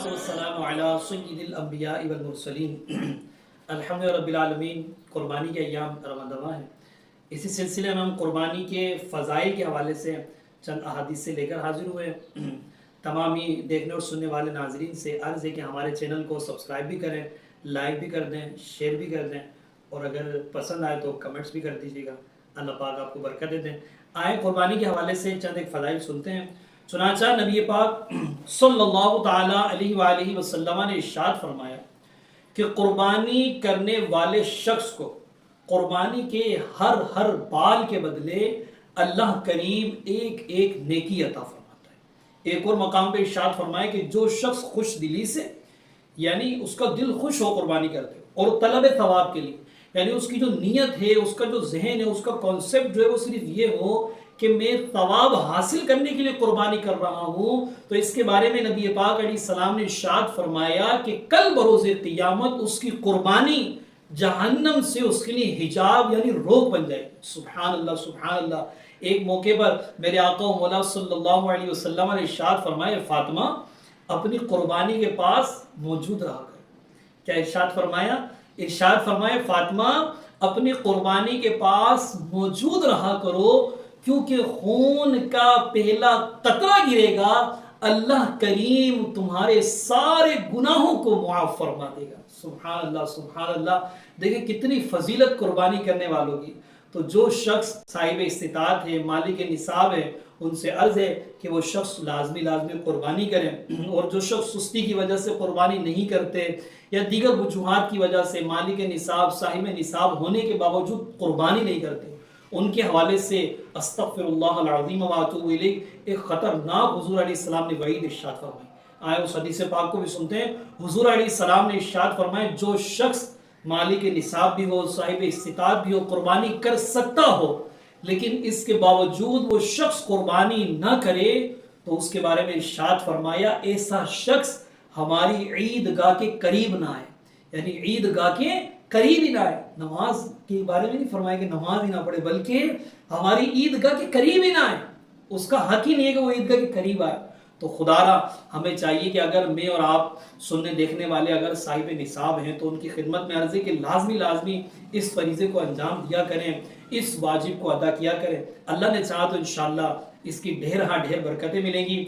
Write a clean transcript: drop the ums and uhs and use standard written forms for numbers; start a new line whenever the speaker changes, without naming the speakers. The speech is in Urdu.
والسلام علی سید الانبیاء والمرسلین الحمد رب العالمین۔ قربانی کے ایام رمضان ہیں، اسی سلسلے میں ہم قربانی کے فضائل کے حوالے سے چند احادیث سے لے کر حاضر ہوئے۔ تمامی دیکھنے اور سننے والے ناظرین سے عرض ہے کہ ہمارے چینل کو سبسکرائب بھی کریں، لائک بھی کر دیں، شیئر بھی کر دیں، اور اگر پسند آئے تو کمنٹس بھی کر دیجیے گا۔ اللہ پاک آپ کو برکت دے دیں۔ آئے قربانی کے حوالے سے چند ایک فضائل سنتے ہیں۔ چنانچہ نبی پاک صلی اللہ تعالی علیہ وآلہ وسلم نے ارشاد فرمایا کہ قربانی کرنے والے شخص کو قربانی کے ہر بال کے بدلے اللہ کریم ایک ایک نیکی عطا فرماتا ہے۔ ایک اور مقام پہ ارشاد فرمایا کہ جو شخص خوش دلی سے، یعنی اس کا دل خوش ہو قربانی کرتے اور طلب ثواب کے لیے، یعنی اس کی جو نیت ہے، اس کا جو ذہن ہے، اس کا کانسیپٹ جو ہے وہ صرف یہ ہو کہ میں ثواب حاصل کرنے کے لیے قربانی کر رہا ہوں، تو اس کے بارے میں نبی پاک علیہ السلام نے ارشاد فرمایا کہ کل بروز قیامت اس کی قربانی جہنم سے اس کے لیے حجاب یعنی روک بن جائے۔ سبحان اللہ سبحان اللہ۔ ایک موقع پر میرے آقا و مولا صلی اللہ علیہ وسلم نے ارشاد فرمایا، فاطمہ اپنی قربانی کے پاس موجود رہا کر۔ کیا ارشاد فرمایا؟ ارشاد فرمایا فاطمہ اپنی قربانی کے پاس موجود رہا کرو، کیونکہ خون کا پہلا قطرہ گرے گا اللہ کریم تمہارے سارے گناہوں کو معاف فرما دے گا۔ سبحان اللہ سبحان اللہ۔ دیکھیں کتنی فضیلت قربانی کرنے والوں کی۔ تو جو شخص صاحب استطاعت ہے، مالک نصاب ہے، ان سے عرض ہے کہ وہ شخص لازمی قربانی کریں، اور جو شخص سستی کی وجہ سے قربانی نہیں کرتے یا دیگر وجوہات کی وجہ سے مالک نصاب صاحب نصاب ہونے کے باوجود قربانی نہیں کرتے، ان کے حوالے سے استغفر اللہ العظیم و اتوب الیہ ایک خطرناک حضور علیہ السلام نے وعید ارشاد فرمائی۔ آئے اس حدیث پاک کو بھی سنتے ہیں۔ حضور علیہ السلام نے ارشاد فرمایا جو شخص مالک نصاب بھی ہو، صاحب استطاعت بھی ہو، قربانی کر سکتا ہو، لیکن اس کے باوجود وہ شخص قربانی نہ کرے، تو اس کے بارے میں ارشاد فرمایا ایسا شخص ہماری عیدگاہ کے قریب نہ آئے، یعنی عیدگاہ کے قریب ہی نہ آئے۔ نماز کے بارے میں نہیں فرمایا کہ نماز ہی نہ پڑھے، بلکہ ہماری عیدگاہ کے قریب ہی نہ آئے۔ اس کا حق ہی نہیں ہے کہ وہ عیدگاہ کے قریب آئے۔ تو خدارا ہمیں چاہیے کہ اگر میں اور آپ سننے دیکھنے والے اگر صاحب نصاب ہیں تو ان کی خدمت میں عرض ہے کہ لازمی اس فریضے کو انجام دیا کریں، اس واجب کو ادا کیا کریں۔ اللہ نے چاہا تو انشاءاللہ اس کی ڈھیر برکتیں ملیں گی۔